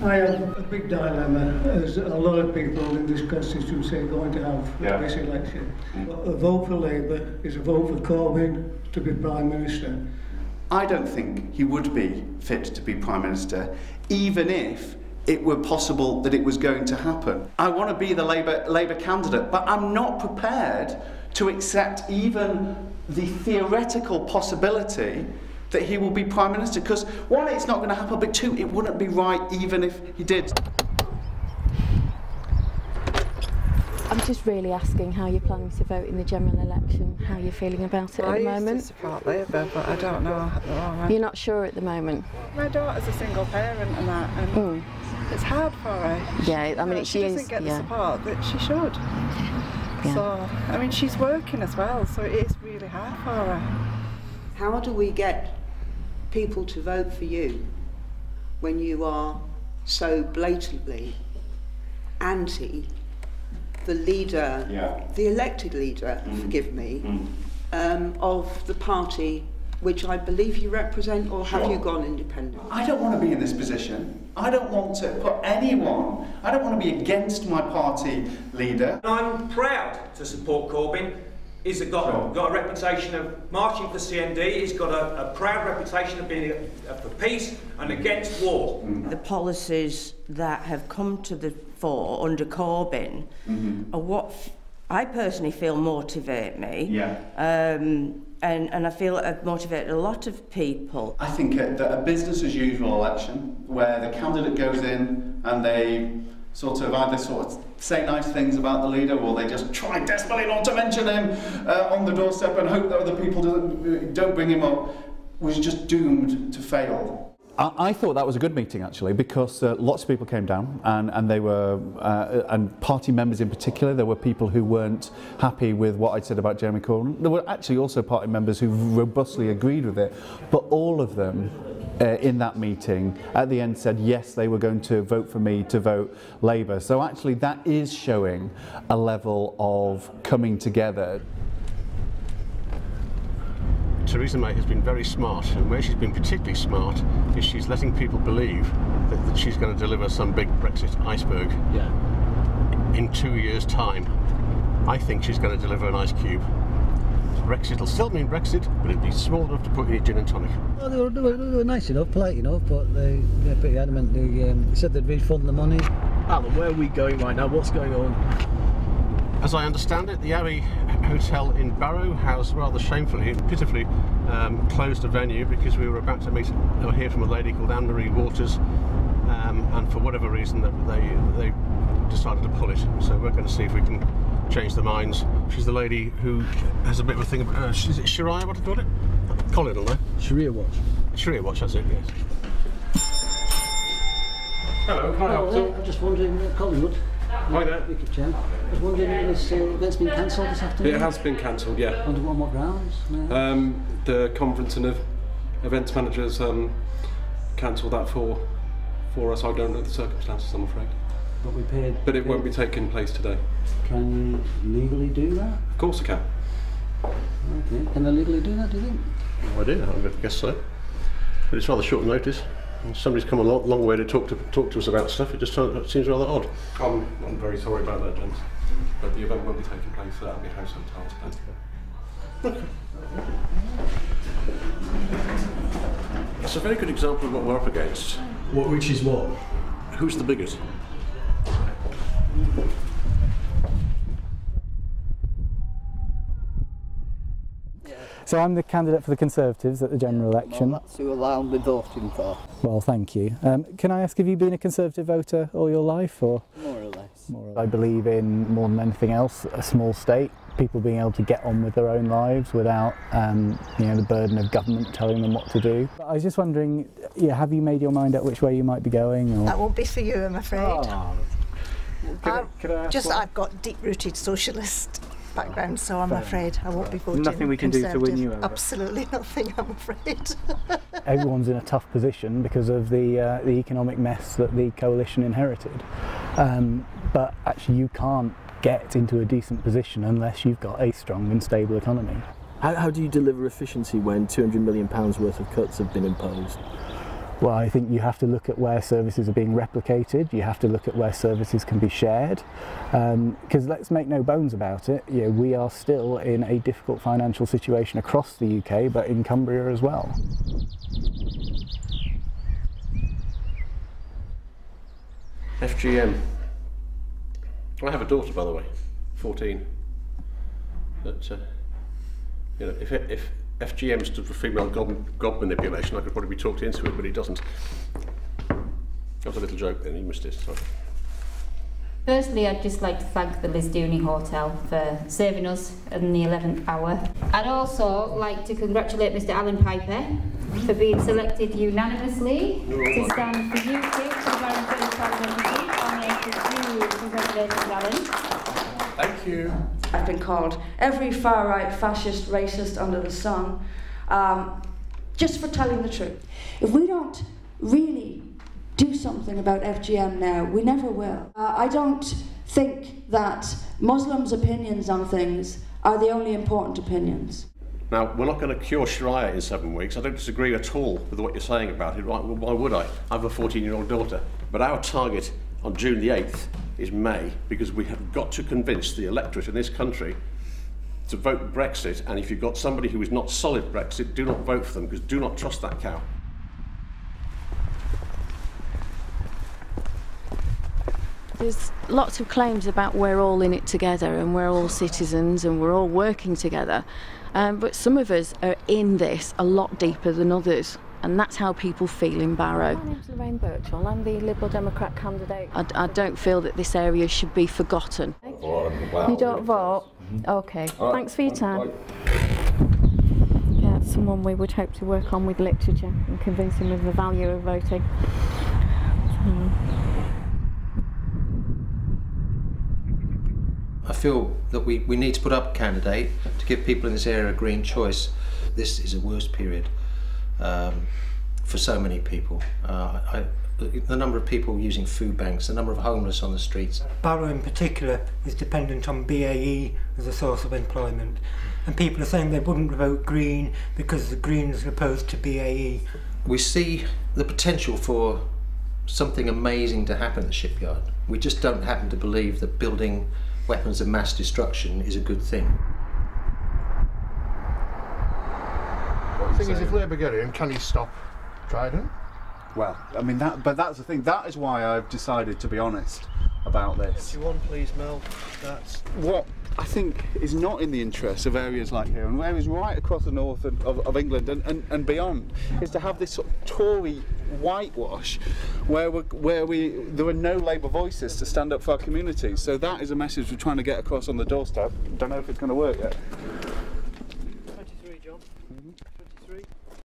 I have a big dilemma, as a lot of people in this constituency are going to have this election. A vote for Labour is a vote for Corbyn to be Prime Minister. I don't think he would be fit to be Prime Minister, even if it were possible that it was going to happen. I want to be the Labour candidate, but I'm not prepared to accept even the theoretical possibility that he will be Prime Minister, because one, it's not going to happen, but two, it wouldn't be right even if he did. I'm just really asking how you're planning to vote in the general election, how you're feeling about it at the moment. I used to support Labour, but I don't know at the moment. You're not sure at the moment? My daughter's a single parent and that, and it's hard for her. Yeah, I mean, she doesn't get the support that she should. Yeah. So, I mean, she's working as well, so it is really hard for her. How do we get people to vote for you when you are so blatantly anti the leader, the elected leader, forgive me, of the party which I believe you represent, or have you gone independent? I don't want to be in this position. I don't want to put anyone, I don't want to be against my party leader. I'm proud to support Corbyn. He's got a reputation of marching for CND, he's got a proud reputation of being for peace and against war. The policies that have come to the fore under Corbyn are what I personally feel motivate me. And I feel it have motivated a lot of people. I think that a business as usual election, where the candidate goes in and they either say nice things about the leader, or they just try desperately not to mention him on the doorstep and hope that other people don't bring him up, was just doomed to fail. I thought that was a good meeting, actually, because lots of people came down, and they were, and party members in particular. There were people who weren't happy with what I'd said about Jeremy Corbyn. There were actually also party members who robustly agreed with it, but all of them in that meeting at the end said yes, they were going to vote for me to vote Labour. So actually that is showing a level of coming together. Theresa May has been very smart, and where she's been particularly smart is she's letting people believe that she's going to deliver some big Brexit iceberg in 2 years' time. I think she's going to deliver an ice cube. Brexit will still mean Brexit, but it'll be small enough to put in a gin and tonic. Well, they were nice enough, polite enough, but they're pretty adamant. They said they'd refund the money. Alan, where are we going right now? What's going on? As I understand it, the Abbey Hotel in Barrow has rather shamefully and pitifully closed a venue because we were about to meet or hear from a lady called Anne-Marie Waters, and for whatever reason they decided to pull it. So we're going to see if we can change their minds. She's the lady who has a bit of a thing about, is it Sharia, what do you call it? Colin will know. Sharia watch. Sharia watch, that's it, yes. Hello, can I help you? I'm just wondering, Collingwood. Hi there. Ukip Chair. I was wondering, has event's been cancelled this afternoon? It has been cancelled, yeah. On what grounds? No. The conference and events managers cancelled that for us. I don't know the circumstances, I'm afraid. But we paid. But it won't be taking place today. Can you legally do that? Of course I can. Okay. Can they legally do that, do you think? No idea, I guess so. But it's rather short notice. Somebody's come a long way to talk to us about stuff. It just seems rather odd. I'm very sorry about that, gents. But the event will be taking place at Abbey House Hotel today. Okay. It's a very good example of what we're up against. Which is what? Who's the biggest? So I'm the candidate for the Conservatives at the general election. Well, that's who I'm voting for. Well, thank you. Can I ask, have you been a Conservative voter all your life, or? More or less. More or less. I believe in, more than anything else, a small state. People being able to get on with their own lives without, the burden of government telling them what to do. I was just wondering, have you made your mind up which way you might be going? Or? That won't be for you, I'm afraid. Oh. I've got deep-rooted socialist background, so I'm afraid I won't be voting Nothing we can do to win you over? Absolutely nothing, I'm afraid. Everyone's in a tough position because of the economic mess that the coalition inherited. But actually you can't get into a decent position unless you've got a strong and stable economy. How do you deliver efficiency when £200 million worth of cuts have been imposed? Well, I think you have to look at where services are being replicated, you have to look at where services can be shared, because let's make no bones about it, you know, we are still in a difficult financial situation across the UK, but in Cumbria as well. FGM. I have a daughter, by the way, 14. But you know, if FGM stood for female god manipulation, I could probably be talked into it, but it doesn't. That was a little joke then, you missed it, sorry. Firstly, I'd just like to thank the Lisdooney Hotel for serving us in the 11th hour. I'd also like to congratulate Mr Alan Piper for being selected unanimously to stand for UKIP for the Barrow and Furness Parliamentary nominated. Congratulations, Alan. Thank you. I've been called every far-right fascist racist under the sun, just for telling the truth. If we don't really do something about FGM now, we never will. I don't think that Muslims' opinions on things are the only important opinions. Now, we're not going to cure Sharia in 7 weeks. I don't disagree at all with what you're saying about it. Why would I? I have a 14-year-old daughter. But our target on June the 8th is May, because we have got to convince the electorate in this country to vote Brexit, and if you've got somebody who is not solid Brexit, do not vote for them, because do not trust that cow. There's lots of claims about we're all in it together and we're all citizens and we're all working together, but some of us are in this a lot deeper than others. And that's how people feel in Barrow. My name's Loraine Birchall. I'm the Liberal Democrat candidate. I don't feel that this area should be forgotten. You don't vote? OK. Thanks for your time. Yeah, it's someone we would hope to work on with literature and convince him of the value of voting. I feel that we need to put up a candidate to give people in this area a green choice. This is a worst period. For so many people. The number of people using food banks, the number of homeless on the streets. Barrow in particular is dependent on BAE as a source of employment, and people are saying they wouldn't vote Green because the Greens are opposed to BAE. We see the potential for something amazing to happen at the shipyard. We just don't happen to believe that building weapons of mass destruction is a good thing. The thing is, if Labour get in, can he stop Trident? Well, I mean, but that's the thing. That is why I've decided to be honest about this. 21, please, Mel. That's what I think is not in the interest of areas like here and areas right across the north of England and beyond, is to have this sort of Tory whitewash where there are no Labour voices to stand up for our communities. So that is a message we're trying to get across on the doorstep. Don't know if it's going to work yet. 23, John. 23.